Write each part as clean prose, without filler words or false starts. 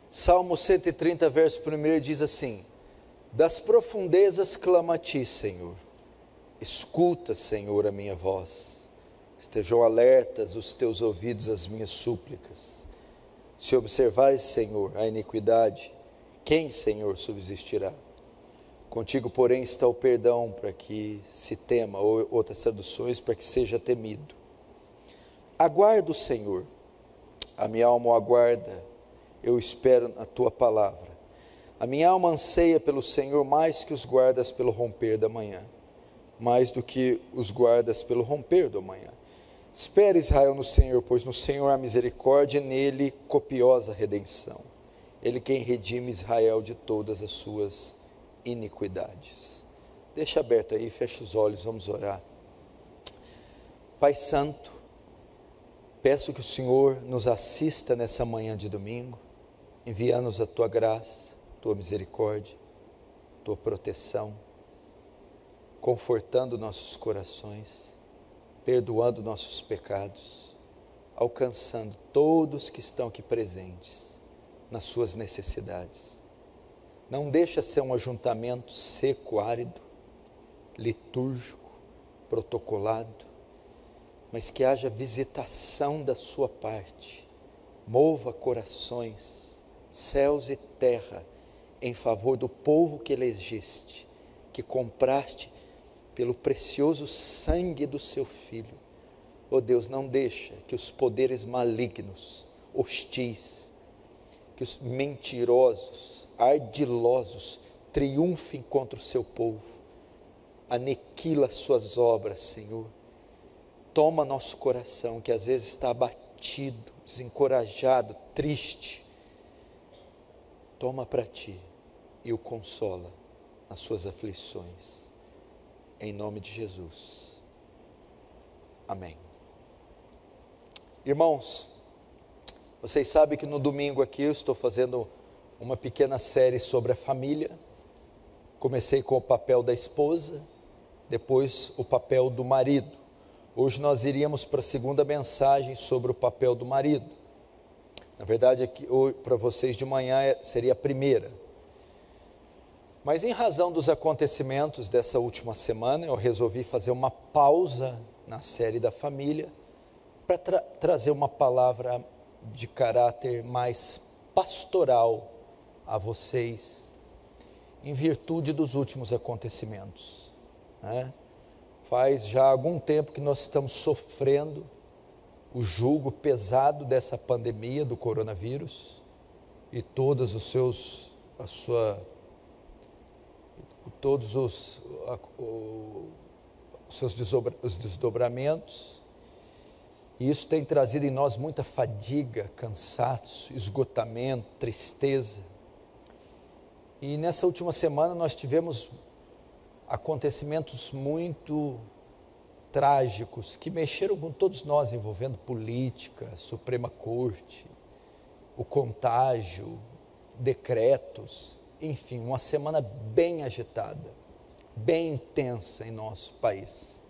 Salmo 130, verso 1 diz assim: das profundezas clamo a ti, Senhor. Escuta, Senhor, a minha voz. Estejam alertas os teus ouvidos às minhas súplicas. Se observares, Senhor, a iniquidade, quem, Senhor, subsistirá? Contigo, porém, está o perdão, para que se tema, ou outras traduções, para que seja temido. Aguardo, Senhor, a minha alma o aguarda, eu espero na tua palavra. A minha alma anseia pelo Senhor mais que os guardas pelo romper da manhã, mais do que os guardas pelo romper da manhã. Espera, Israel, no Senhor, pois no Senhor há misericórdia, e nele copiosa redenção. Ele quem redime Israel de todas as suas iniquidades. Deixa aberto aí, fecha os olhos, vamos orar. Pai Santo, peço que o Senhor nos assista nessa manhã de domingo, envia-nos a tua graça, tua misericórdia, tua proteção, confortando nossos corações, perdoando nossos pecados, alcançando todos que estão aqui presentes nas suas necessidades. Não deixa ser um ajuntamento seco, árido, litúrgico, protocolado, mas que haja visitação da sua parte, mova corações, céus e terra, em favor do povo que elegeste, que compraste pelo precioso sangue do seu Filho. Oh Deus, não deixa que os poderes malignos, hostis, que os mentirosos, ardilosos, triunfem contra o seu povo. Aniquila suas obras, Senhor. Toma nosso coração, que às vezes está abatido, desencorajado, triste. Toma para ti e o consola nas suas aflições. Em nome de Jesus. Amém. Irmãos, vocês sabem que no domingo aqui eu estou fazendo uma pequena série sobre a família. Comecei com o papel da esposa, depois o papel do marido. Hoje nós iríamos para a segunda mensagem sobre o papel do marido. Na verdade, aqui, para vocês de manhã seria a primeira. Mas em razão dos acontecimentos dessa última semana, eu resolvi fazer uma pausa na série da família para trazer uma palavra de caráter mais pastoral a vocês, em virtude dos últimos acontecimentos, né? Faz já algum tempo que nós estamos sofrendo o jugo pesado dessa pandemia do coronavírus e todos os seus desdobramentos. E isso tem trazido em nós muita fadiga, cansaço, esgotamento, tristeza. E nessa última semana nós tivemos acontecimentos muito trágicos que mexeram com todos nós, envolvendo política, Suprema Corte, o contágio, decretos, enfim, uma semana bem agitada, bem intensa em nosso país.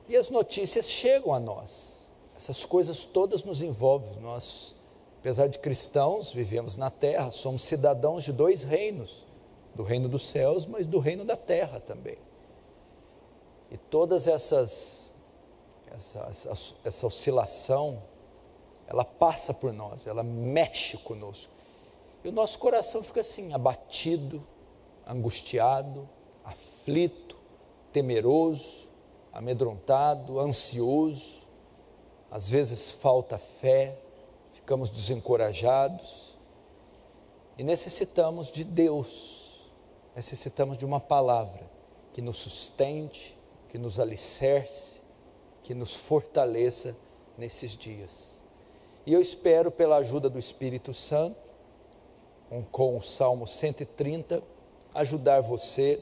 E as notícias chegam a nós, essas coisas todas nos envolvem. Nós, apesar de cristãos, vivemos na terra, somos cidadãos de dois reinos, do reino dos céus, mas do reino da terra também. E todas essa oscilação, ela passa por nós, ela mexe conosco. E o nosso coração fica assim, abatido, angustiado, aflito, temeroso, amedrontado, ansioso. Às vezes falta fé, ficamos desencorajados. E necessitamos de Deus, necessitamos de uma palavra que nos sustente, que nos alicerce, que nos fortaleça nesses dias. E eu espero, pela ajuda do Espírito Santo, com o Salmo 130, ajudar você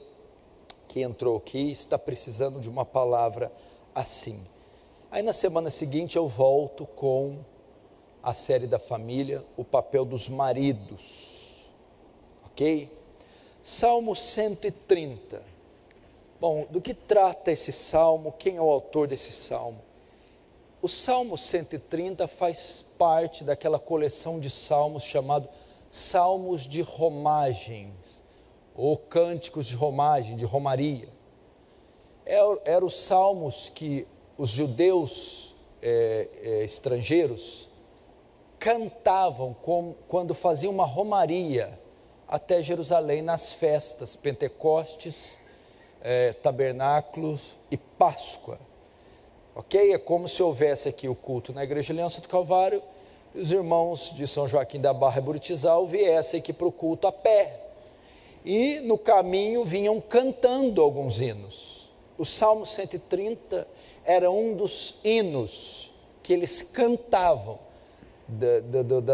que entrou aqui e está precisando de uma palavra assim. Aí na semana seguinte eu volto com a série da família, o papel dos maridos, ok? Salmo 130. Bom, do que trata esse salmo? Quem é o autor desse salmo? O Salmo 130 faz parte daquela coleção de salmos chamado salmos de romagens, ou cânticos de romagem, de romaria. Eram os salmos que os judeus estrangeiros cantavam quando faziam uma romaria até Jerusalém nas festas, Pentecostes, Tabernáculos e Páscoa. Ok? É como se houvesse aqui o culto na Igreja Aliança do Calvário, e os irmãos de São Joaquim da Barra e Buritizal viessem aqui para o culto a pé. E no caminho vinham cantando alguns hinos. O Salmo 130 era um dos hinos que eles cantavam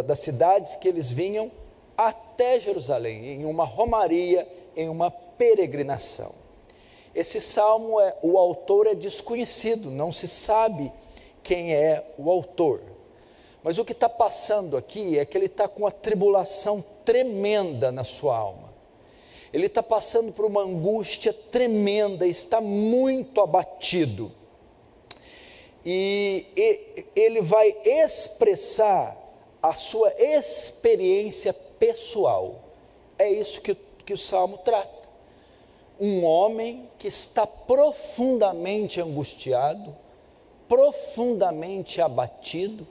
das cidades que eles vinham até Jerusalém, em uma romaria, em uma peregrinação. Esse salmo, o autor é desconhecido, não se sabe quem é o autor. Mas o que está passando aqui é que ele está com uma tribulação tremenda na sua alma. Ele está passando por uma angústia tremenda, está muito abatido. E ele vai expressar a sua experiência pessoal. É isso que o Salmo trata. Um homem que está profundamente angustiado, profundamente abatido,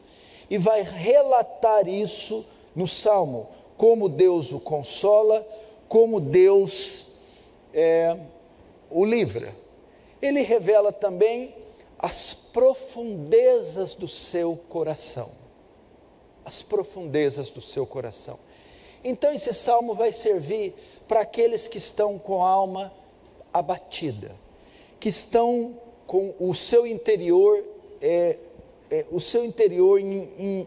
e vai relatar isso no Salmo, como Deus o consola, como Deus o livra. Ele revela também as profundezas do seu coração. As profundezas do seu coração. Então esse salmo vai servir para aqueles que estão com a alma abatida, que estão com o seu interior,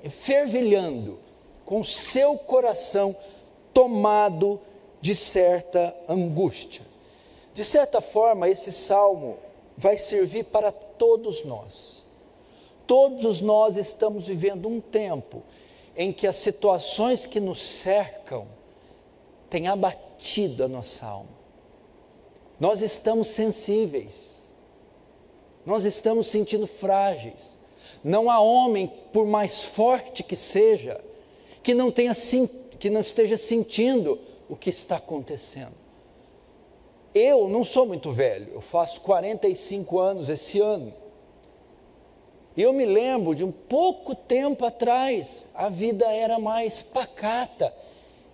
fervilhando, com o seu coração tomado de certa angústia. De certa forma, esse salmo vai servir para todos nós. Todos nós estamos vivendo um tempo em que as situações que nos cercam têm abatido a nossa alma. Nós estamos sensíveis, nós estamos sentindo frágeis. Não há homem, por mais forte que seja, que não esteja sentindo o que está acontecendo. Eu não sou muito velho, eu faço 45 anos esse ano. E eu me lembro de um pouco tempo atrás, a vida era mais pacata,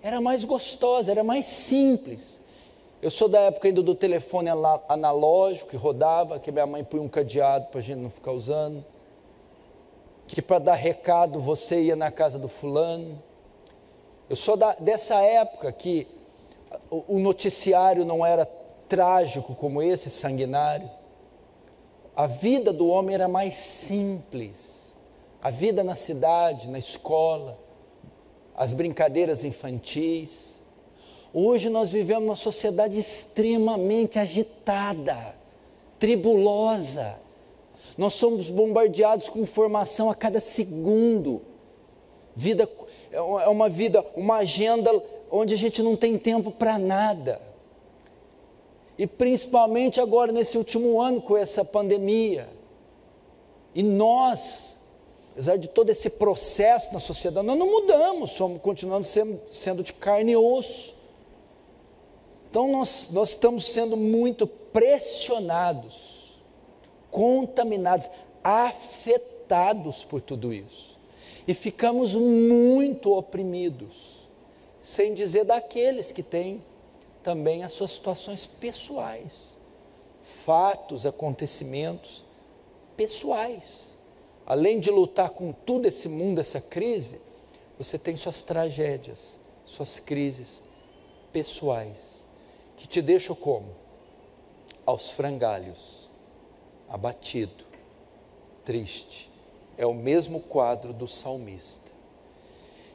era mais gostosa, era mais simples. Eu sou da época ainda do telefone analógico que rodava, que minha mãe põe um cadeado para a gente não ficar usando, que para dar recado você ia na casa do fulano. Eu sou dessa época que o noticiário não era trágico como esse, sanguinário. A vida do homem era mais simples. A vida na cidade, na escola, as brincadeiras infantis. Hoje nós vivemos uma sociedade extremamente agitada, tribulosa. Nós somos bombardeados com informação a cada segundo. Uma agenda onde a gente não tem tempo para nada. E principalmente agora nesse último ano com essa pandemia. E nós, apesar de todo esse processo na sociedade, nós não mudamos, continuamos sendo de carne e osso. Então nós estamos sendo muito pressionados, contaminados, afetados por tudo isso. E ficamos muito oprimidos, sem dizer daqueles que têm também as suas situações pessoais, fatos, acontecimentos pessoais. Além de lutar com tudo esse mundo, essa crise, você tem suas tragédias, suas crises pessoais, que te deixam como? Aos frangalhos, abatido, triste. É o mesmo quadro do salmista.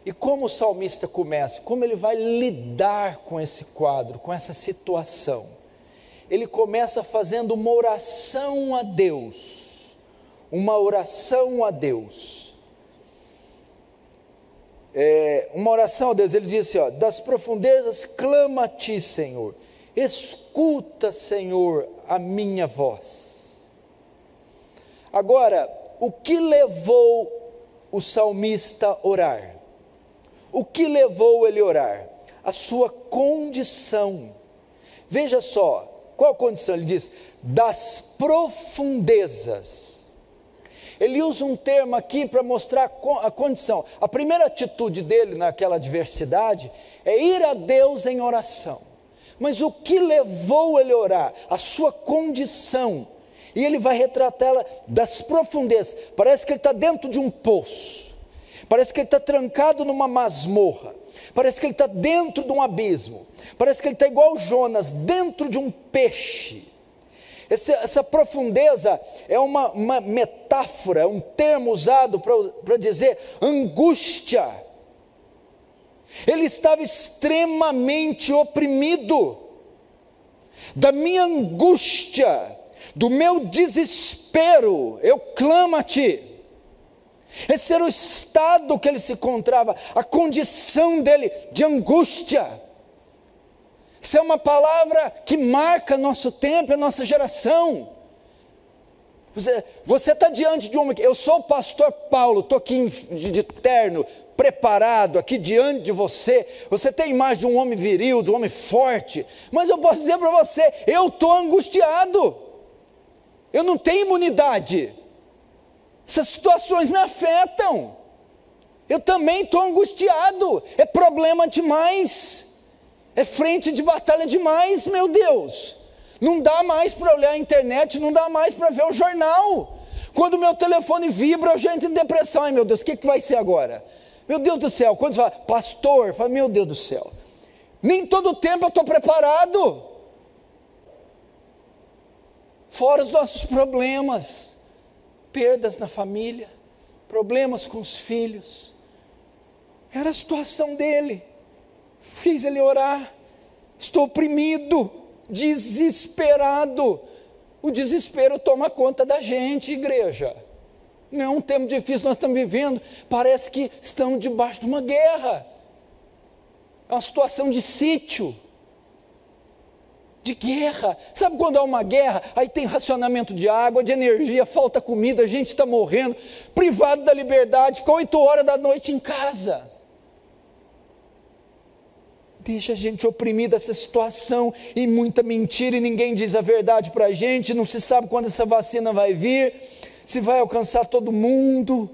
E como o salmista começa? Como ele vai lidar com esse quadro, com essa situação? Ele começa fazendo uma oração a Deus. Uma oração a Deus. Uma oração a Deus. Ele diz assim, das profundezas clama a ti, Senhor. Escuta, Senhor, a minha voz. Agora, o que levou o salmista a orar? O que levou ele a orar? A sua condição. Veja só, qual a condição? Ele diz, das profundezas. Ele usa um termo aqui para mostrar a condição. A primeira atitude dele naquela adversidade é ir a Deus em oração. Mas o que levou ele a orar? A sua condição. E ele vai retratá-la das profundezas. Parece que ele está dentro de um poço. Parece que ele está trancado numa masmorra. Parece que ele está dentro de um abismo. Parece que ele está igual Jonas, dentro de um peixe. Essa profundeza é uma metáfora, é um termo usado para dizer angústia. Ele estava extremamente oprimido. Da minha angústia, do meu desespero, eu clamo a Ti. Esse era o estado que ele se encontrava, a condição dele de angústia. Isso é uma palavra que marca nosso tempo, a nossa geração. Você está diante de eu sou o pastor Paulo, estou aqui de terno, preparado, aqui diante de você. Você tem a imagem de um homem viril, de um homem forte, mas eu posso dizer para você, eu estou angustiado, eu não tenho imunidade, essas situações me afetam, eu também estou angustiado, é problema demais, é frente de batalha demais, meu Deus, não dá mais para olhar a internet, não dá mais para ver o jornal, quando o meu telefone vibra eu já entro em depressão, ai meu Deus, o que vai ser agora? Meu Deus do céu, quando você fala, pastor, fala, meu Deus do céu, nem todo tempo eu estou preparado, fora os nossos problemas, perdas na família, problemas com os filhos, era a situação dele, fiz ele orar, estou oprimido, desesperado, o desespero toma conta da gente, igreja, não é um tempo difícil, nós estamos vivendo, parece que estamos debaixo de uma guerra, é uma situação de sítio, de guerra, sabe quando há uma guerra, aí tem racionamento de água, de energia, falta comida, a gente está morrendo, privado da liberdade, fica 8 horas da noite em casa, deixa a gente oprimido dessa situação, e muita mentira, e ninguém diz a verdade para a gente, não se sabe quando essa vacina vai vir, se vai alcançar todo mundo,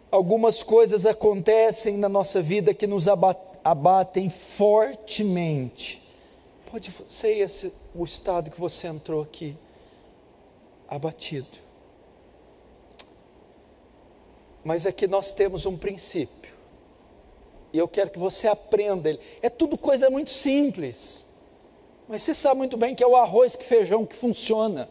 algumas coisas acontecem na nossa vida que nos abatem fortemente, pode ser esse o estado que você entrou aqui, abatido, mas aqui nós temos um princípio, e eu quero que você aprenda ele, é tudo coisa muito simples, mas você sabe muito bem que é o arroz com feijão que funciona,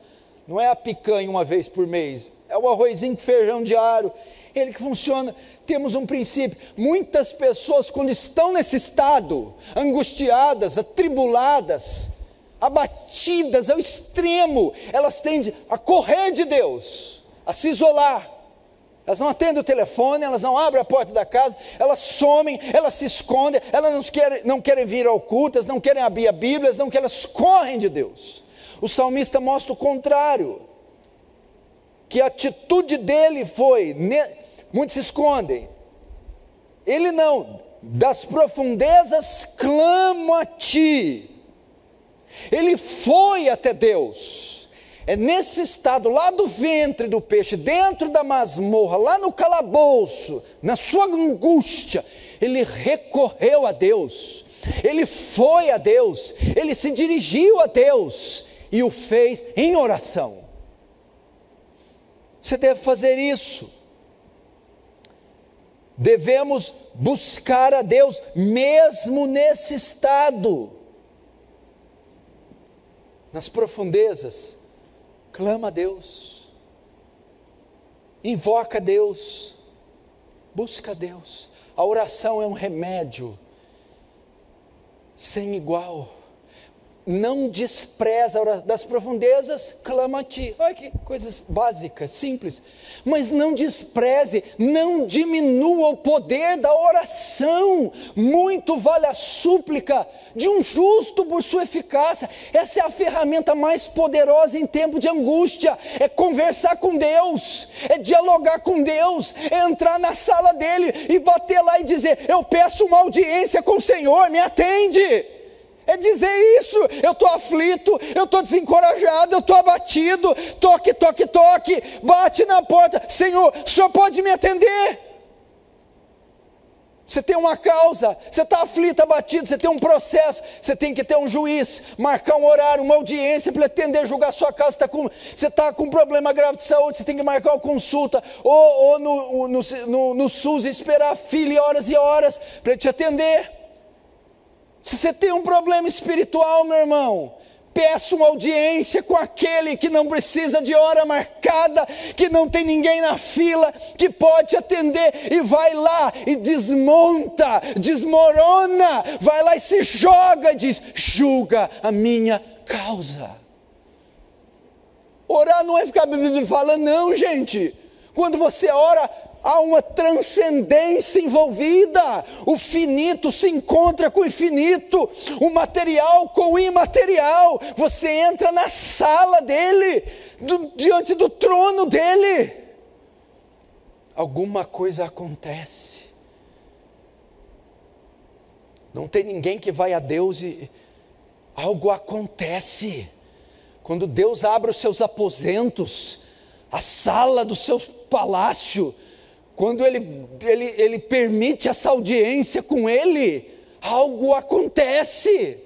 não é a picanha uma vez por mês, é o arrozinho com feijão diário, ele que funciona. Temos um princípio, muitas pessoas quando estão nesse estado, angustiadas, atribuladas, abatidas ao extremo, elas tendem a correr de Deus, a se isolar, elas não atendem o telefone, elas não abrem a porta da casa, elas somem, elas se escondem, elas não querem vir ao culto, elas não querem abrir a Bíblia, elas correm de Deus. O salmista mostra o contrário, que a atitude dele foi, muitos se escondem, ele não, das profundezas clamo a Ti, ele foi até Deus, é nesse estado, lá do ventre do peixe, dentro da masmorra, lá no calabouço, na sua angústia, ele recorreu a Deus, ele foi a Deus, ele se dirigiu a Deus, e o fez em oração. Você deve fazer isso, devemos buscar a Deus, mesmo nesse estado, nas profundezas, clama a Deus, invoca a Deus, busca a Deus, a oração é um remédio sem igual, não despreza a oração, das profundezas clama a ti. Olha que coisas básicas, simples. Mas não despreze, não diminua o poder da oração. Muito vale a súplica de um justo por sua eficácia. Essa é a ferramenta mais poderosa em tempo de angústia. É conversar com Deus, é dialogar com Deus, é entrar na sala dele e bater lá e dizer: eu peço uma audiência com o Senhor, me atende. É dizer isso: eu estou aflito, eu estou desencorajado, eu estou abatido, toque, toque, toque, bate na porta, Senhor, o Senhor pode me atender? Você tem uma causa, você está aflito, abatido, você tem um processo, você tem que ter um juiz, marcar um horário, uma audiência para atender, julgar sua causa, você está com um problema grave de saúde, você tem que marcar uma consulta, ou no SUS esperar fila horas e horas para te atender. Se você tem um problema espiritual, meu irmão, peça uma audiência com aquele que não precisa de hora marcada, que não tem ninguém na fila, que pode te atender, e vai lá e desmonta, desmorona, vai lá e se joga e diz: julga a minha causa. Orar não é ficar falando, não, gente. Quando você ora, há uma transcendência envolvida. O finito se encontra com o infinito, o material com o imaterial. Você entra na sala dele, diante do trono dele. Alguma coisa acontece. Não tem ninguém que vai a Deus e algo acontece. Quando Deus abre os seus aposentos, a sala do seu palácio, quando ele permite essa audiência com ele, algo acontece.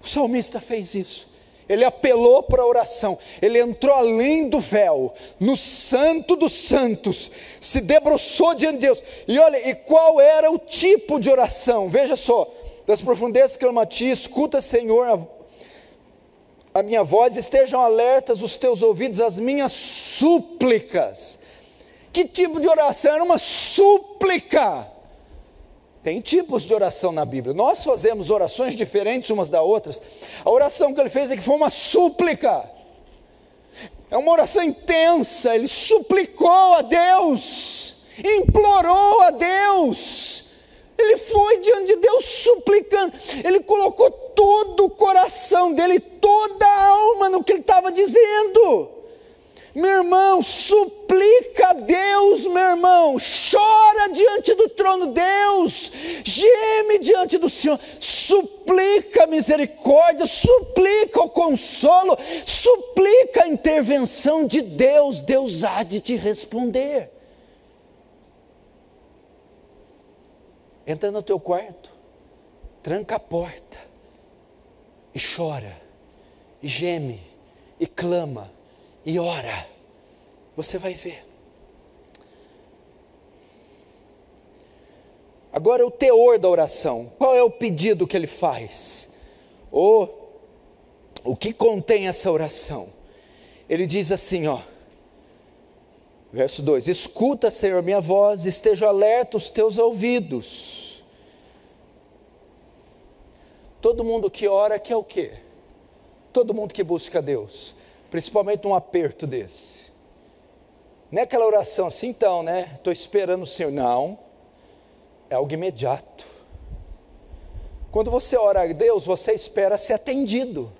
O salmista fez isso. Ele apelou para a oração, ele entrou além do véu, no santo dos santos, se debruçou diante de Deus. E olha, e qual era o tipo de oração? Veja só: das profundezas clamo a ti, escuta, Senhor, a minha voz, estejam alertas os teus ouvidos às minhas súplicas. Que tipo de oração? Era uma súplica. Tem tipos de oração na Bíblia. Nós fazemos orações diferentes umas das outras. A oração que ele fez aqui foi uma súplica. É uma oração intensa. Ele suplicou a Deus, implorou a Deus. Ele foi diante de Deus suplicando. Ele colocou todo o coração dele, toda a alma no que ele estava dizendo. Meu irmão, suplica a Deus, meu irmão, chora diante do trono de Deus, geme diante do Senhor, suplica a misericórdia, suplica o consolo, suplica a intervenção de Deus. Deus há de te responder. Entra no teu quarto, tranca a porta e chora, e geme, e clama, e ora. Você vai ver. Agora o teor da oração. Qual é o pedido que ele faz? O que contém essa oração? Ele diz assim, verso 2: escuta, Senhor, minha voz, esteja alerta os teus ouvidos. Todo mundo que ora quer o quê? Todo mundo que busca Deus, principalmente num aperto desse. Não é aquela oração assim, então, né? Estou esperando o Senhor. Não, é algo imediato. Quando você ora a Deus, você espera ser atendido,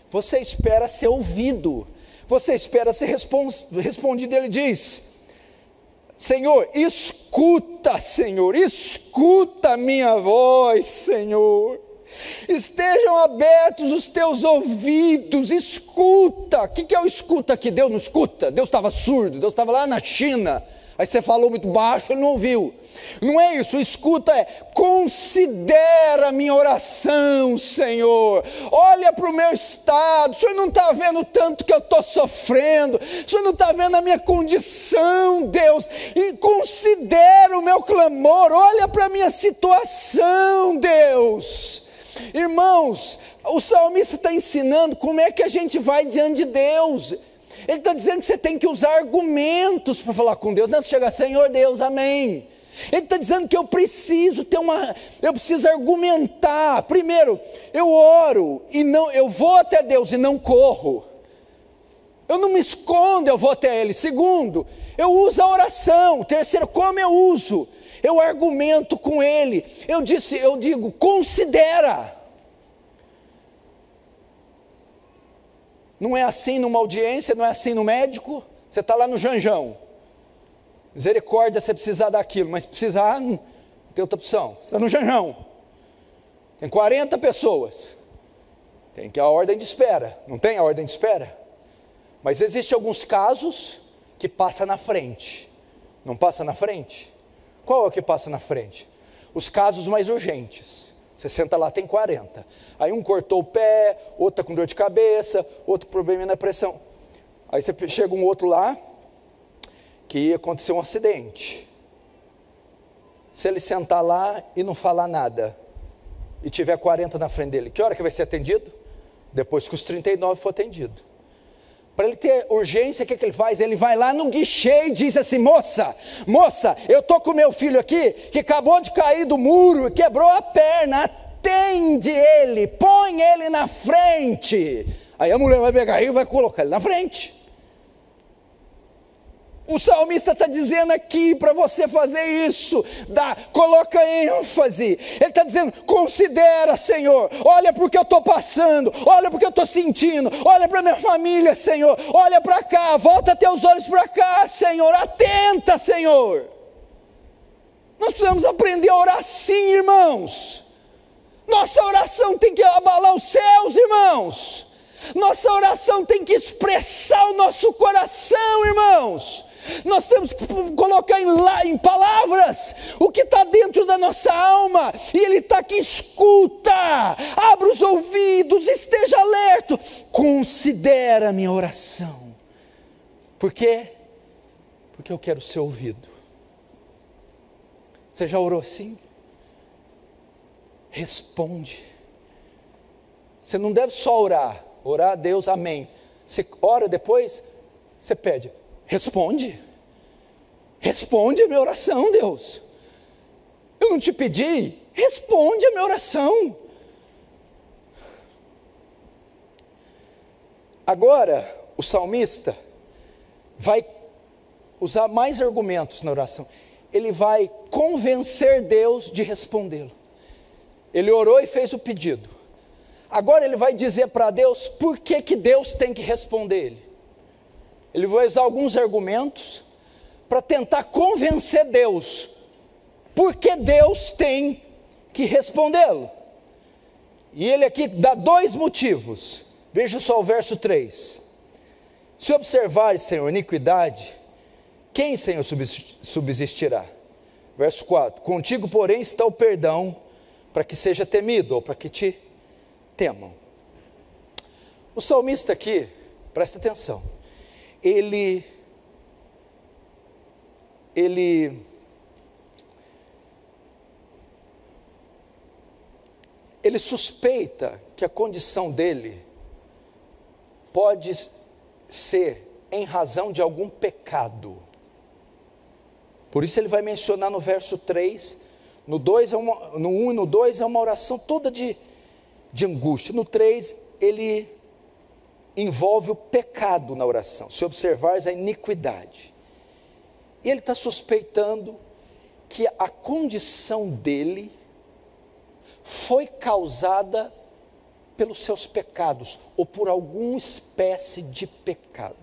você espera ser ouvido, você espera ser respondido. Ele diz: Senhor, escuta, Senhor, escuta a minha voz, Senhor. Estejam abertos os teus ouvidos, escuta. O que é o escuta aqui? Deus não escuta, Deus estava surdo, Deus estava lá na China, aí você falou muito baixo, ele não ouviu. Não é isso, o escuta é: considera a minha oração, Senhor, olha para o meu estado, o Senhor não está vendo tanto que eu estou sofrendo, o Senhor não está vendo a minha condição, Deus, e considera o meu clamor, olha para a minha situação, Deus. Irmãos, o salmista está ensinando como é que a gente vai diante de Deus. Ele está dizendo que você tem que usar argumentos para falar com Deus. Não é chegar: Senhor Deus, amém. Ele está dizendo que eu preciso argumentar. Primeiro, eu oro e não, eu vou até Deus e não corro. Eu não me escondo, eu vou até Ele. Segundo, eu uso a oração. Terceiro, como eu uso? Eu argumento com Ele. Eu digo, considera. Não é assim numa audiência, não é assim no médico. Você está lá no Janjão. Misericórdia, você precisar daquilo, mas precisar, não tem outra opção. Você está no Janjão. Tem 40 pessoas. Tem que a ordem de espera. Não tem a ordem de espera? Mas existem alguns casos que passa na frente. Não passa na frente? Qual é o que passa na frente? Os casos mais urgentes. Você senta lá, tem 40. Aí um cortou o pé, outro está com dor de cabeça, outro problema na pressão. Aí você chega um outro lá, que aconteceu um acidente. Se ele sentar lá e não falar nada, e tiver 40 na frente dele, que hora que vai ser atendido? Depois que os 39 for atendido. Para ele ter urgência, o que ele faz? Ele vai lá no guichê e diz assim: moça, eu estou com meu filho aqui, que acabou de cair do muro e quebrou a perna, atende ele, põe ele na frente. Aí a mulher vai pegar e vai colocar ele na frente. O salmista está dizendo aqui para você fazer isso, coloca ênfase. Ele está dizendo: considera, Senhor, olha para o que eu estou passando, olha para o que eu estou sentindo, olha para minha família, Senhor, olha para cá, volta teus olhos para cá, Senhor, atenta, Senhor. Nós precisamos aprender a orar assim, irmãos. Nossa oração tem que abalar os céus, irmãos. Nossa oração tem que expressar o nosso coração, irmãos. Nós temos que colocar em palavras o que está dentro da nossa alma, e Ele está aqui: escuta, abra os ouvidos, esteja alerta, considera a minha oração. Por quê? Porque eu quero ser ouvido. Você já orou assim? Responde. Você não deve só orar a Deus, amém. Você ora depois, você pede: responde a minha oração, Deus. Eu não te pedi, responde a minha oração. Agora, o salmista vai usar mais argumentos na oração. Ele vai convencer Deus de respondê-lo. Ele orou e fez o pedido. Agora ele vai dizer para Deus por que Deus tem que responder ele. Ele vai usar alguns argumentos para tentar convencer Deus porque Deus tem que respondê-lo. E ele aqui dá 2 motivos. Veja só o verso 3. Se observares, Senhor, iniquidade, quem, Senhor, subsistirá? Verso 4. Contigo, porém, está o perdão, para que seja temido, ou para que te temam. O salmista aqui, presta atenção, ele suspeita que a condição dele pode ser em razão de algum pecado. Por isso ele vai mencionar no verso 3, no 1 e no 2 é uma oração toda de angústia. No 3 ele envolve o pecado na oração. Se observares a iniquidade, e ele está suspeitando que a condição dele foi causada pelos seus pecados, ou por alguma espécie de pecado.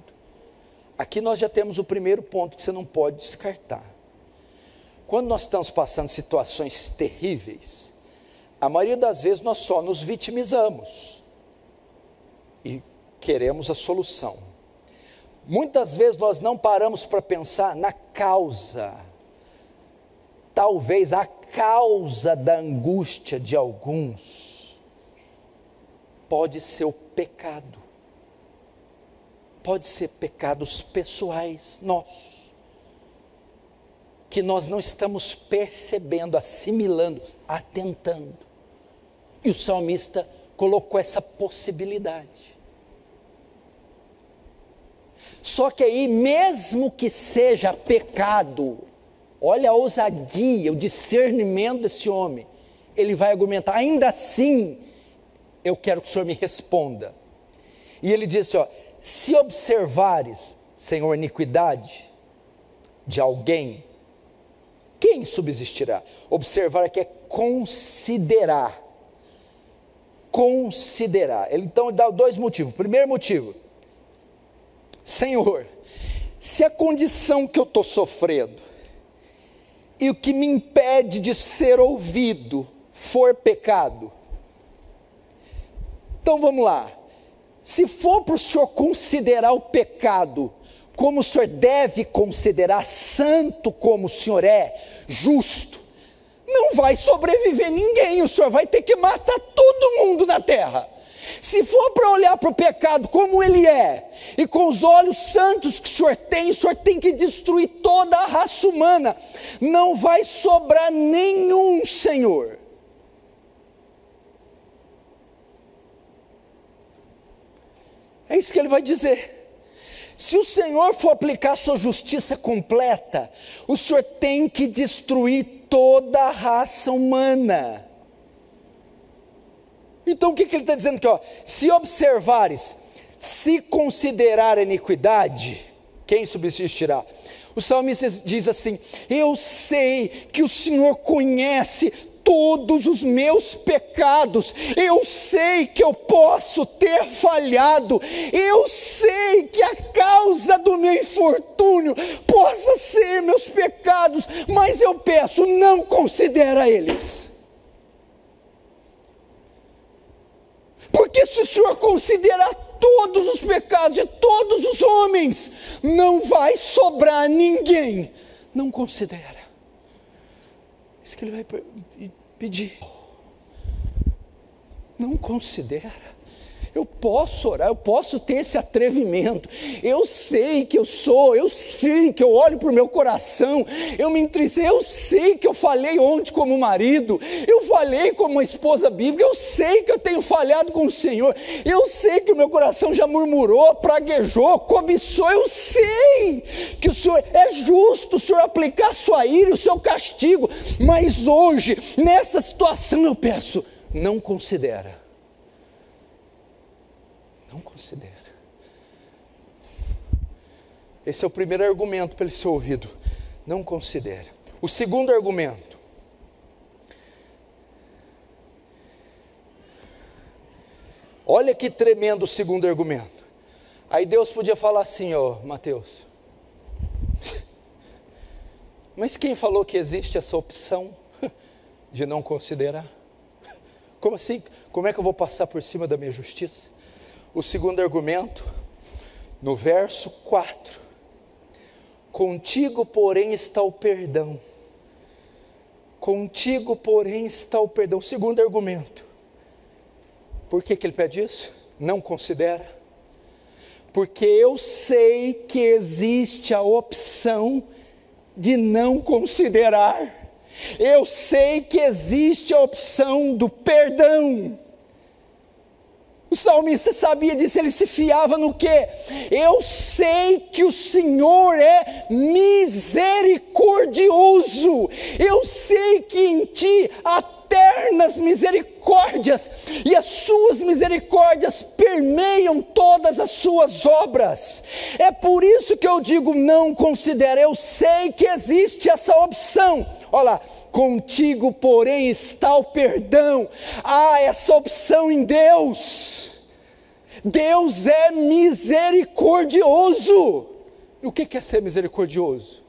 Aqui nós já temos o primeiro ponto que você não pode descartar. Quando nós estamos passando situações terríveis, a maioria das vezes nós só nos vitimizamos e queremos a solução. Muitas vezes nós não paramos para pensar na causa. Talvez a causa da angústia de alguns pode ser o pecado. Pode ser pecados pessoais nossos, que nós não estamos percebendo, assimilando, atentando. E o salmista colocou essa possibilidade. Só que aí, mesmo que seja pecado, Olha a ousadia, o discernimento desse homem. Ele vai argumentar, ainda assim, eu quero que o Senhor me responda. E ele diz assim, se observares, Senhor, iniquidade de alguém, quem subsistirá? Observar aqui é considerar. Considerar. Ele então dá dois motivos. Primeiro motivo, Senhor, se a condição que eu estou sofrendo e o que me impede de ser ouvido for pecado, então vamos lá, se for para o Senhor considerar o pecado, como o Senhor deve considerar, santo como o Senhor é, justo, não vai sobreviver ninguém, o Senhor vai ter que matar todo mundo na terra. Se for para olhar para o pecado como ele é, e com os olhos santos que o Senhor tem que destruir toda a raça humana, não vai sobrar nenhum, Senhor. É isso que ele vai dizer. Se o Senhor for aplicar a sua justiça completa, o Senhor tem que destruir toda a raça humana. Então o que ele está dizendo aqui? Se observares, se considerar a iniquidade, quem subsistirá? O salmista diz assim, eu sei que o Senhor conhece todos os meus pecados, eu sei que eu posso ter falhado, eu sei que a causa do meu infortúnio possa ser meus pecados, mas eu peço, não considera eles. Porque se o Senhor considerar todos os pecados de todos os homens, não vai sobrar ninguém, não considera. Isso que ele vai pedir. Não considera. Eu posso orar, eu posso ter esse atrevimento, eu sei que eu sei que eu olho para o meu coração, eu me entristeço, eu sei que eu falhei ontem como marido, eu falhei como uma esposa bíblica, eu sei que eu tenho falhado com o Senhor, eu sei que o meu coração já murmurou, praguejou, cobiçou, eu sei que o Senhor é justo, o Senhor aplicar a sua ira, o seu castigo, mas hoje, nessa situação eu peço, não considera. Não considera. Esse é o primeiro argumento para ele ser ouvido. Não considera. O segundo argumento. Olha que tremendo o segundo argumento. Aí Deus podia falar assim, Mateus. Mas quem falou que existe essa opção de não considerar? Como assim? Como é que eu vou passar por cima da minha justiça? O segundo argumento, no verso 4, contigo porém está o perdão, contigo porém está o perdão. Segundo argumento, por que ele pede isso? Não considera, porque eu sei que existe a opção de não considerar, eu sei que existe a opção do perdão. O salmista sabia disso, ele se fiava no quê? Eu sei que o Senhor é misericordioso, eu sei que em ti há eternas misericórdias, e as suas misericórdias permeiam todas as suas obras. É por isso que eu digo, não considera, eu sei que existe essa opção. Olha lá, contigo porém está o perdão. Há essa opção em Deus. Deus é misericordioso. E o que é ser misericordioso?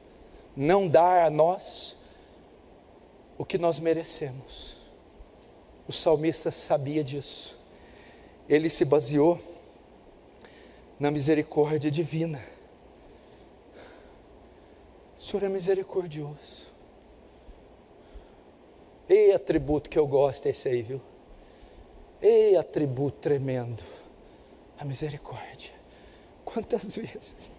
Não dar a nós o que nós merecemos. O salmista sabia disso. Ele se baseou na misericórdia divina. O Senhor é misericordioso. Ei, atributo que eu gosto é esse aí, viu? Ei, atributo tremendo. A misericórdia. Quantas vezes,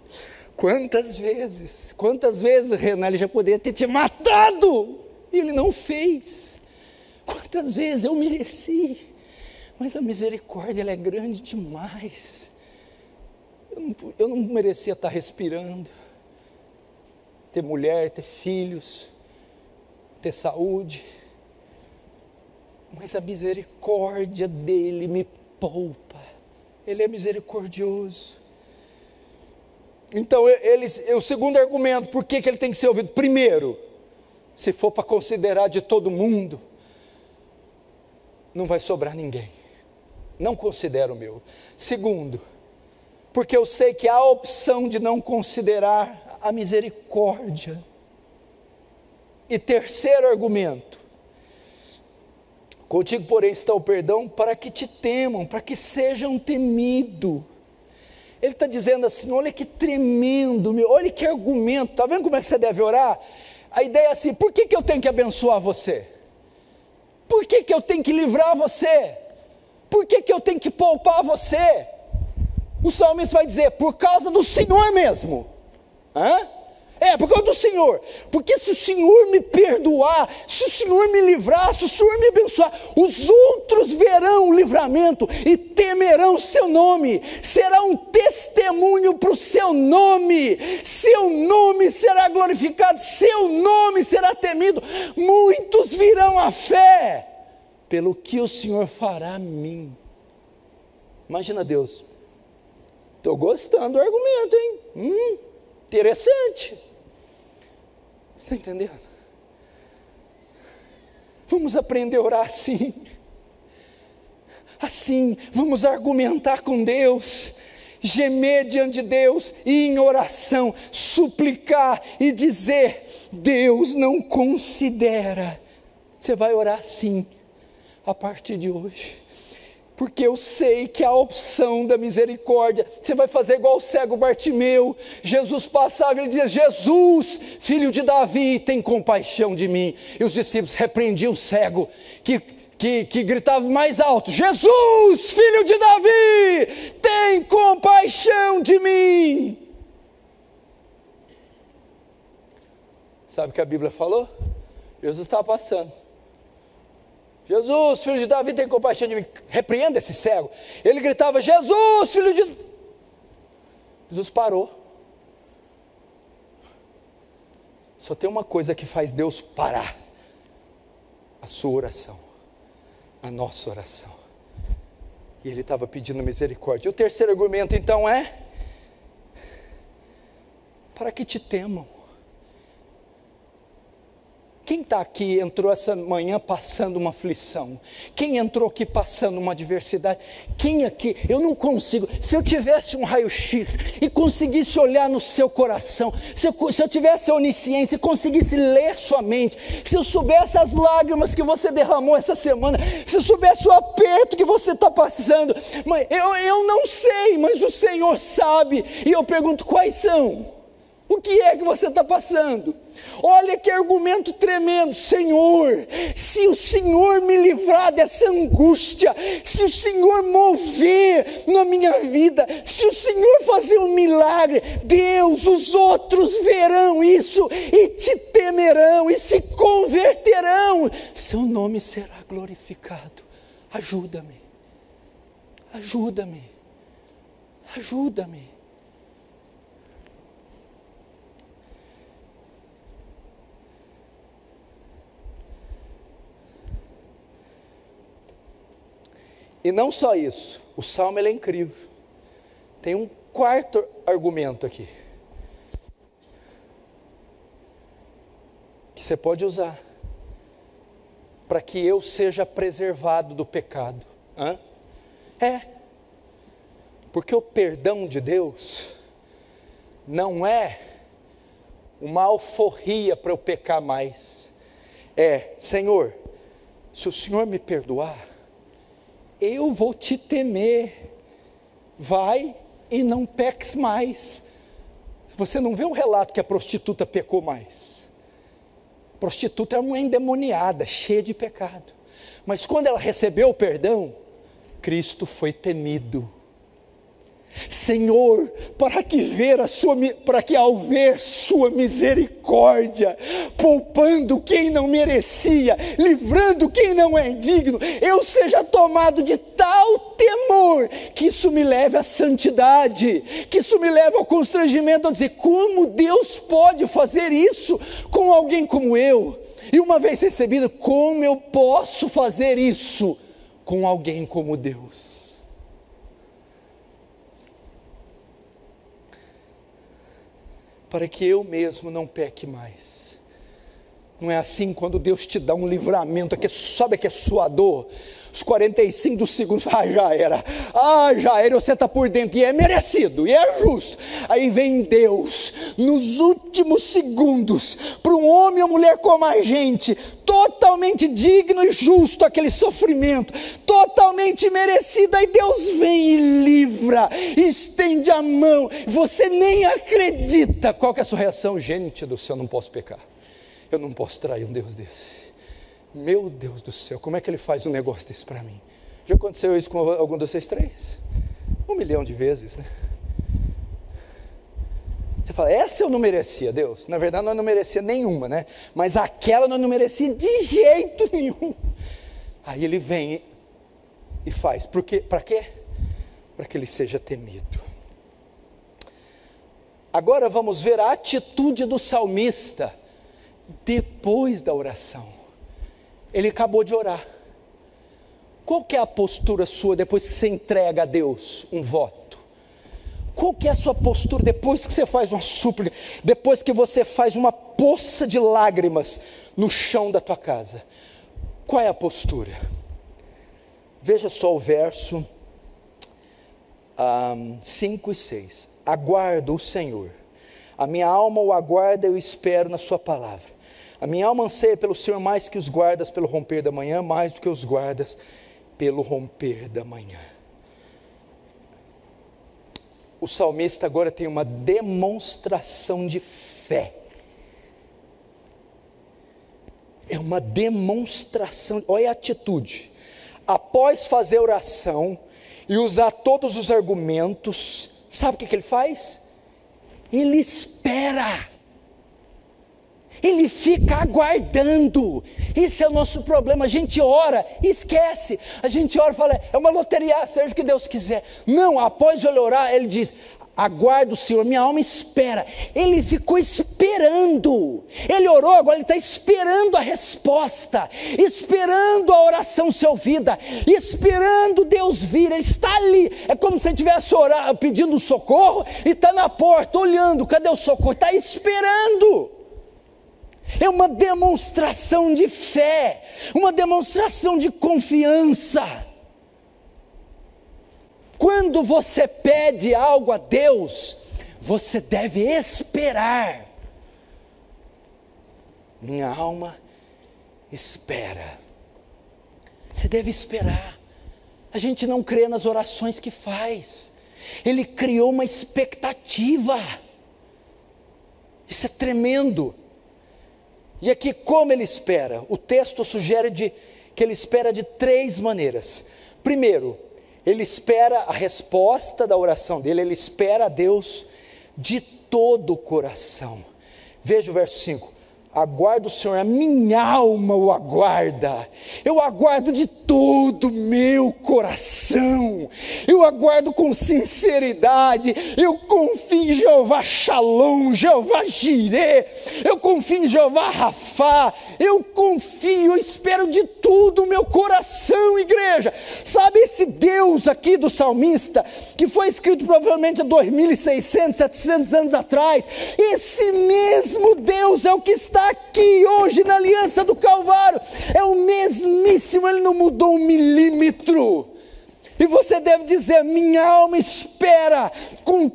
Renan, ele já poderia ter te matado, e ele não fez. Quantas vezes eu mereci, mas a misericórdia, ela é grande demais. Eu não merecia estar respirando. ter mulher, ter filhos, ter saúde, mas a misericórdia dele me poupa. Ele é misericordioso. Então, o segundo argumento, por que ele tem que ser ouvido? Primeiro, se for para considerar de todo mundo, não vai sobrar ninguém. Não considero o meu. Segundo, porque eu sei que há a opção de não considerar a misericórdia. E terceiro argumento, contigo, porém, está o perdão para que te temam, para que sejam temidos. Ele está dizendo assim, olha que tremendo, olha que argumento, está vendo como é que você deve orar? A ideia é assim, por que eu tenho que abençoar você? Por que eu tenho que livrar você? Por que eu tenho que poupar você? O salmista vai dizer, por causa do Senhor mesmo. Por causa do Senhor, porque se o Senhor me perdoar, se o Senhor me livrar, se o Senhor me abençoar, os outros verão o livramento e temerão o seu nome, será um testemunho para o seu nome será glorificado, seu nome será temido, muitos virão à fé, pelo que o Senhor fará a mim. Imagina Deus, estou gostando do argumento, hein? Interessante. Está entendendo? Vamos aprender a orar assim. Assim, vamos argumentar com Deus, gemer diante de Deus e em oração, suplicar e dizer, Deus não considera. Você vai orar assim, a partir de hoje. Porque eu sei que a opção da misericórdia, você vai fazer igual o cego Bartimeu. Jesus passava e ele dizia, Jesus, filho de Davi, tem compaixão de mim. E os discípulos repreendiam o cego, que gritava mais alto, Jesus, filho de Davi, tem compaixão de mim. Sabe o que a Bíblia falou? Jesus estava passando. Jesus, filho de Davi, tem compaixão de mim. Repreenda esse cego. Ele gritava, Jesus, filho de... Jesus parou. Só tem uma coisa que faz Deus parar. A sua oração. A nossa oração. E ele estava pedindo misericórdia. E o terceiro argumento então é, para que te temam. Quem está aqui, entrou essa manhã passando uma aflição? Quem entrou aqui passando uma adversidade? Quem aqui, eu não consigo, se eu tivesse um raio-x e conseguisse olhar no seu coração, se eu tivesse a onisciência e conseguisse ler sua mente, se eu soubesse as lágrimas que você derramou essa semana, se eu soubesse o aperto que você está passando, mas eu não sei, mas o Senhor sabe, e eu pergunto, quais são? O que é que você está passando? Olha que argumento tremendo, Senhor, se o Senhor me livrar dessa angústia, se o Senhor mover na minha vida, se o Senhor fazer um milagre, Deus, os outros verão isso e te temerão e se converterão, seu nome será glorificado. Ajuda-me, ajuda-me, ajuda-me. E não só isso, o Salmo ele é incrível. Tem um quarto argumento aqui, que você pode usar, para que eu seja preservado do pecado. Porque o perdão de Deus, não é uma alforria para eu pecar mais. Senhor, se o Senhor me perdoar, eu vou te temer, vai e não peques mais. Você não vê um relato que a prostituta pecou mais. A prostituta é uma endemoniada, cheia de pecado. Mas quando ela recebeu o perdão, Cristo foi temido. Senhor, para que ao ver sua misericórdia, poupando quem não merecia, livrando quem não é digno, eu seja tomado de tal temor, que isso me leve à santidade, que isso me leve ao constrangimento, a dizer, como Deus pode fazer isso com alguém como eu? E uma vez recebido, como eu posso fazer isso com alguém como Deus? Para que eu mesmo não peque mais. Não é assim quando Deus te dá um livramento, sabe que é suador? Os 45 do segundo, já era, você está por dentro, e é merecido, e é justo. Aí vem Deus, nos últimos segundos, para um homem ou mulher como a gente, totalmente digno e justo aquele sofrimento, totalmente merecido, aí Deus vem e livra, estende a mão, você nem acredita. Qual que é a sua reação? Gente do céu, eu não posso pecar, eu não posso trair um Deus desse. Meu Deus do céu, como é que ele faz um negócio desse para mim? Já aconteceu isso com algum de vocês três? 1 milhão de vezes, né? Você fala, essa eu não merecia, Deus. Na verdade, nós não merecia nenhuma, né? Mas aquela nós não merecia de jeito nenhum. Aí ele vem e faz. Para quê? Para que ele seja temido. Agora vamos ver a atitude do salmista depois da oração. Ele acabou de orar. Qual que é a postura sua depois que você entrega a Deus um voto? Qual que é a sua postura depois que você faz uma súplica, depois que você faz uma poça de lágrimas no chão da tua casa? Qual é a postura? Veja só o verso 5 e 6. Aguardo o Senhor, a minha alma o aguarda, eu espero na sua palavra. A minha alma anseia pelo Senhor mais que os guardas pelo romper da manhã, mais do que os guardas pelo romper da manhã. O salmista agora tem uma demonstração de fé. É uma demonstração, olha a atitude. Após fazer oração e usar todos os argumentos, sabe o que ele faz? Ele espera. Ele fica aguardando. Esse é o nosso problema. A gente ora e esquece. A gente ora e fala, é uma loteria, seja o que Deus quiser. Não, após ele orar, ele diz, aguardo o Senhor, minha alma espera. Ele ficou esperando. Ele orou, agora ele está esperando a resposta, esperando a oração ser ouvida, esperando Deus vir. Ele está ali, é como se ele estivesse pedindo socorro e está na porta, olhando, cadê o socorro? Está esperando. É uma demonstração de fé, uma demonstração de confiança. Quando você pede algo a Deus, você deve esperar. Minha alma espera. Você deve esperar. A gente não crê nas orações que faz. Ele criou uma expectativa. Isso é tremendo. E aqui como ele espera? O texto sugere que ele espera de 3 maneiras. Primeiro, ele espera a resposta da oração dele, ele espera a Deus de todo o coração. Veja o verso 5. Aguardo o Senhor, a minha alma o aguarda, eu aguardo de todo o meu coração, eu aguardo com sinceridade, eu confio em Jeová Shalom, Jeová Jireh, eu confio em Jeová Rafá, eu confio, eu espero de tudo o meu coração, igreja. Sabe esse Deus aqui do salmista, que foi escrito provavelmente há 2.600, 700 anos atrás, esse mesmo Deus é o que está aqui hoje na aliança do Calvário, é o mesmíssimo, ele não mudou 1 milímetro. E você deve dizer, minha alma espera,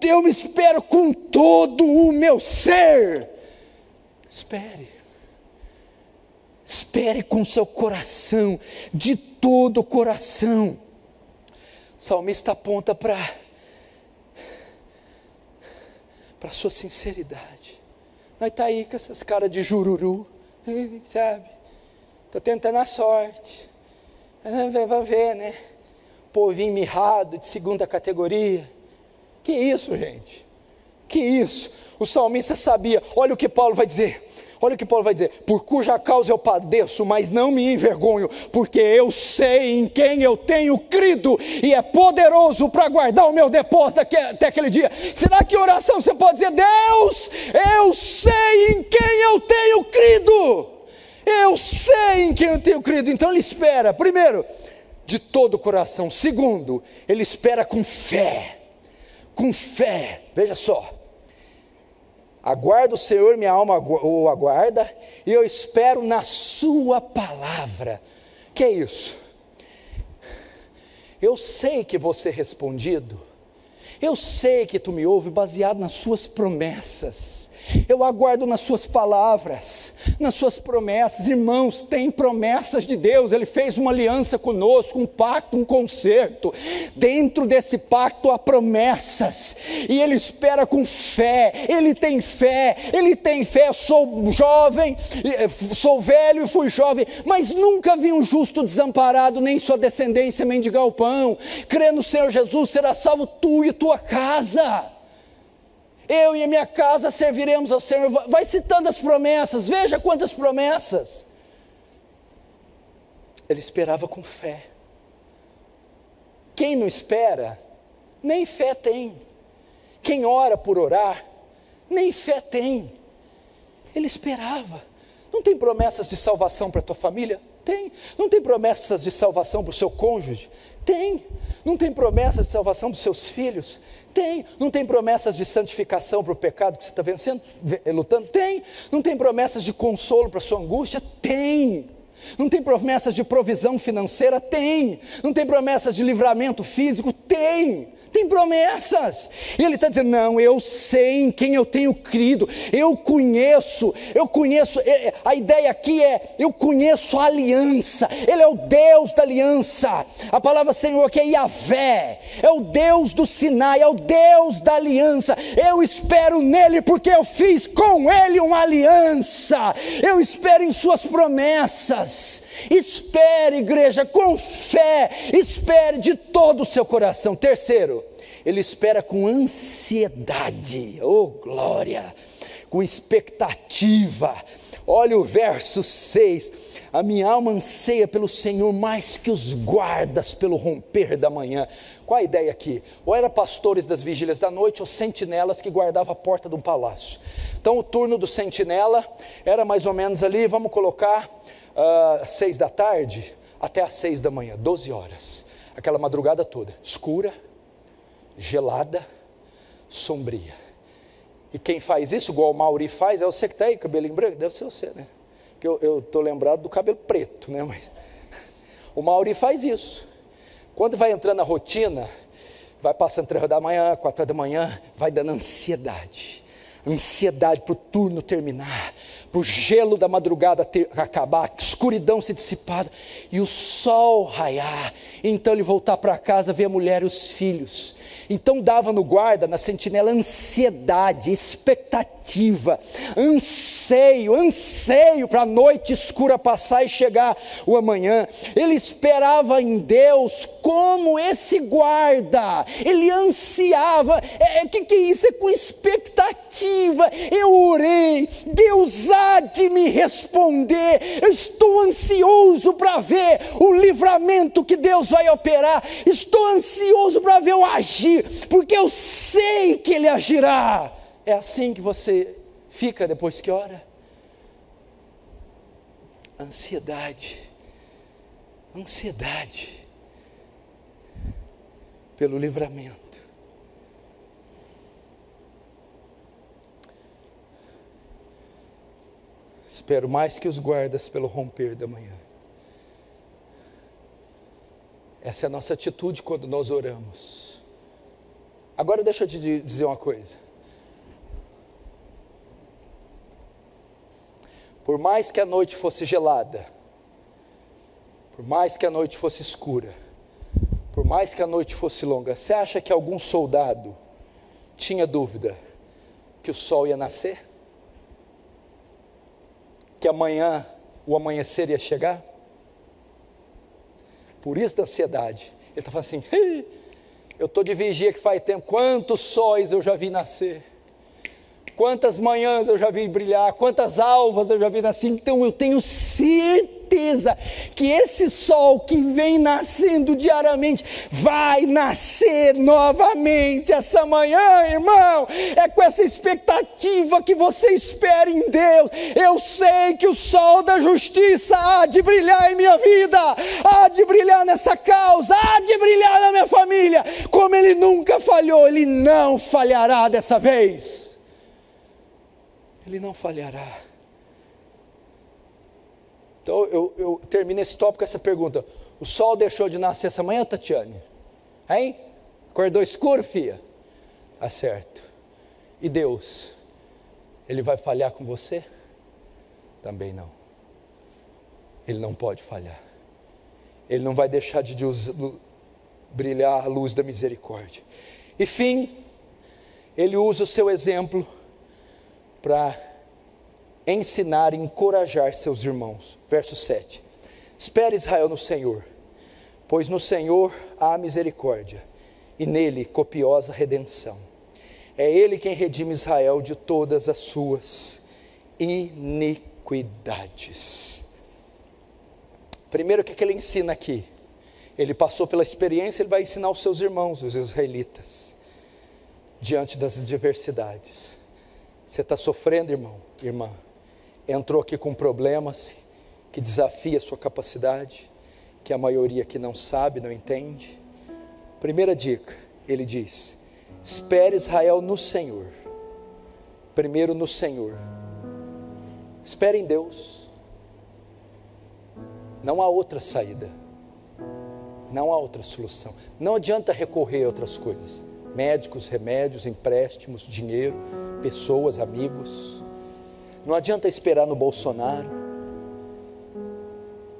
eu me espero com todo o meu ser. Espere com seu coração, de todo o coração. O salmista aponta para a sua sinceridade. Nós está aí com essas caras de jururu, sabe? Estou tentando a sorte. Vamos ver, né? Povinho mirrado, de 2ª categoria. Que isso, gente? Que isso? O salmista sabia, olha o que Paulo vai dizer. Olha o que Paulo vai dizer: por cuja causa eu padeço, mas não me envergonho, porque eu sei em quem eu tenho crido, e é poderoso para guardar o meu depósito até aquele dia. Será que oração você pode dizer: Deus, eu sei em quem eu tenho crido, eu sei em quem eu tenho crido? Então ele espera, primeiro, de todo o coração. Segundo, ele espera com fé, veja só. Aguardo o Senhor, minha alma o aguarda, e eu espero na sua palavra. Que é isso? Eu sei que vou ser respondido, eu sei que tu me ouves baseado nas suas promessas, eu aguardo nas suas palavras, nas suas promessas. Irmãos, tem promessas de Deus, Ele fez uma aliança conosco, um pacto, um concerto. Dentro desse pacto há promessas, e Ele espera com fé. Ele tem fé, sou jovem, sou velho e fui jovem, mas nunca vi um justo desamparado, nem sua descendência mendigar o pão. Crê no Senhor Jesus, será salvo tu e tua casa. Eu e a minha casa serviremos ao Senhor. Vai citando as promessas, veja quantas promessas. Ele esperava com fé. Quem não espera, nem fé tem. Quem ora por orar, nem fé tem. Ele esperava. Não tem promessas de salvação para a tua família? Tem. Não tem promessas de salvação para o seu cônjuge? Tem. Não tem promessas de salvação para os seus filhos? Tem. Não tem promessas de santificação para o pecado que você está lutando? Tem. Não tem promessas de consolo para a sua angústia? Tem. Não tem promessas de provisão financeira? Tem. Não tem promessas de livramento físico? Tem. Tem promessas, e ele está dizendo: não, eu sei em quem eu tenho crido, eu conheço, a ideia aqui é, eu conheço a aliança, Ele é o Deus da aliança. A palavra Senhor aqui é Yahvé, é o Deus do Sinai, é o Deus da aliança. Eu espero nele, porque eu fiz com ele uma aliança, eu espero em suas promessas. Espere, igreja, com fé, espere de todo o seu coração. Terceiro, ele espera com ansiedade, oh glória, com expectativa. Olha o verso 6, a minha alma anseia pelo Senhor mais que os guardas pelo romper da manhã. Qual a ideia aqui? Ou eram pastores das vigílias da noite, ou sentinelas que guardavam a porta de um palácio. Então o turno do sentinela era mais ou menos ali, vamos colocar 6 da tarde até às 6 da manhã, 12 horas, aquela madrugada toda, escura, gelada, sombria. E quem faz isso, igual o Mauri faz, é você que está aí, cabelinho branco, deve ser você, né? Porque eu estou lembrado do cabelo preto, né? Mas o Mauri faz isso. Quando vai entrando na rotina, vai passando 3 da manhã, 4 da manhã, vai dando ansiedade para o turno terminar, para o gelo da madrugada acabar, a escuridão se dissipar e o sol raiar. Então ele voltar para casa, ver a mulher e os filhos. Então dava no guarda, na sentinela, ansiedade, expectativa, anseio para a noite escura passar e chegar o amanhã. Ele esperava em Deus como esse guarda, ele ansiava. Que é isso? É com expectativa. Eu orei, Deus há de me responder. Eu estou ansioso para ver o livramento que Deus vai operar. Estou ansioso para ver o agir, porque eu sei que Ele agirá. É assim que você fica depois que ora? Ansiedade pelo livramento. Espero mais que os guardas pelo romper da manhã. Essa é a nossa atitude quando nós oramos. Agora deixa eu te dizer uma coisa. Por mais que a noite fosse gelada, por mais que a noite fosse escura, por mais que a noite fosse longa, você acha que algum soldado tinha dúvida que o sol ia nascer? Que amanhã o amanhecer ia chegar? Por isso da ansiedade. Ele está falando assim: Eu estou de vigia que faz tempo. Quantos sóis eu já vi nascer. Quantas manhãs eu já vi brilhar. Quantas alvas eu já vi nascer. Então eu tenho certeza que esse sol que vem nascendo diariamente vai nascer novamente essa manhã, irmão. É com essa expectativa que você espera em Deus. Eu sei que o sol da justiça há de brilhar em minha vida, há de brilhar nessa causa, há de brilhar na minha família. Como ele nunca falhou, ele não falhará dessa vez. Ele não falhará. Então eu termino esse tópico com essa pergunta. O sol deixou de nascer essa manhã, Tatiane? Hein? Acordou escuro, filha? Tá certo. E Deus? Ele vai falhar com você? Também não. Ele não pode falhar. Ele não vai deixar de brilhar a luz da misericórdia. E fim, ele usa o seu exemplo para ensinar e encorajar seus irmãos. Verso 7. Espere Israel no Senhor, pois no Senhor há misericórdia, e nele copiosa redenção. É ele quem redime Israel de todas as suas iniquidades. Primeiro, o que ele ensina aqui? Ele passou pela experiência, ele vai ensinar aos seus irmãos, os israelitas, diante das adversidades. Você está sofrendo, irmão, irmã? Entrou aqui com problemas que desafia a sua capacidade, que a maioria aqui não sabe, não entende. Primeira dica, ele diz: espere Israel no Senhor. Primeiro no Senhor. Espere em Deus. Não há outra saída. Não há outra solução. Não adianta recorrer a outras coisas. Médicos, remédios, empréstimos, dinheiro, pessoas, amigos. Não adianta esperar no Bolsonaro,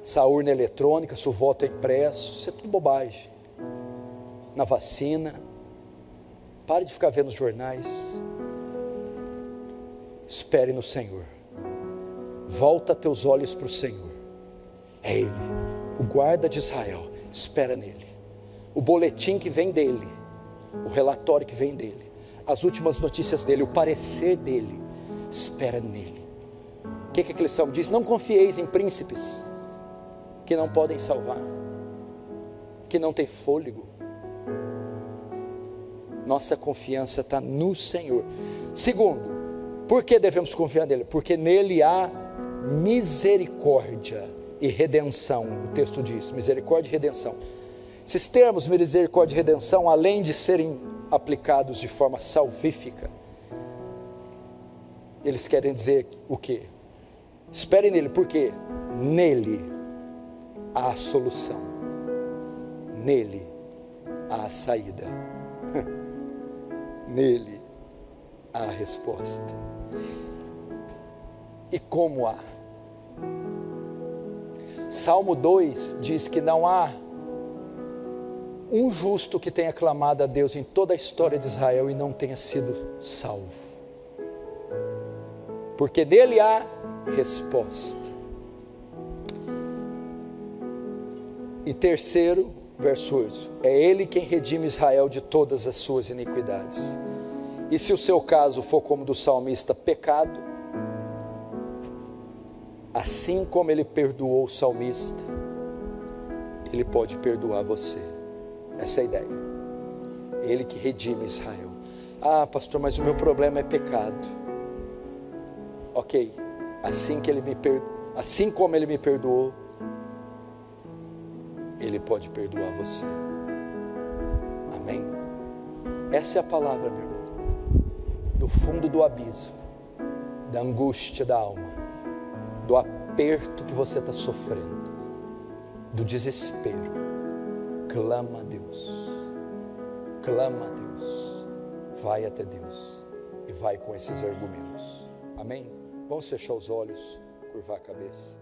essa urna eletrônica, se o voto é impresso, isso é tudo bobagem. Na vacina, pare de ficar vendo os jornais. Espere no Senhor. Volta teus olhos para o Senhor. É Ele, o guarda de Israel. Espera nele. O boletim que vem dele, o relatório que vem dele, as últimas notícias dele, o parecer dele, espera nele. O que aquele salmo diz? Não confieis em príncipes que não podem salvar, que não têm fôlego. Nossa confiança está no Senhor. Segundo, por que devemos confiar nele? Porque nele há misericórdia e redenção. O texto diz, misericórdia e redenção. Esses termos, misericórdia e redenção, além de serem aplicados de forma salvífica, eles querem dizer o quê? Espere nele, porque nele há a solução, nele há a saída, nele há a resposta. E como há? Salmo 2 diz que não há um justo que tenha clamado a Deus em toda a história de Israel e não tenha sido salvo, porque nele há resposta. E terceiro, verso 8, é ele quem redime Israel de todas as suas iniquidades. E se o seu caso for como do salmista, pecado, assim como ele perdoou o salmista, ele pode perdoar você. Essa é a ideia. Ele que redime Israel. Ah, pastor, mas o meu problema é pecado. Ok, assim como ele me perdoou, ele pode perdoar você. Amém? Essa é a palavra, meu irmão. Do fundo do abismo, da angústia da alma, do aperto que você está sofrendo, do desespero, clama a Deus, clama a Deus, vai até Deus e vai com esses argumentos. Amém? Vamos fechar os olhos, curvar a cabeça.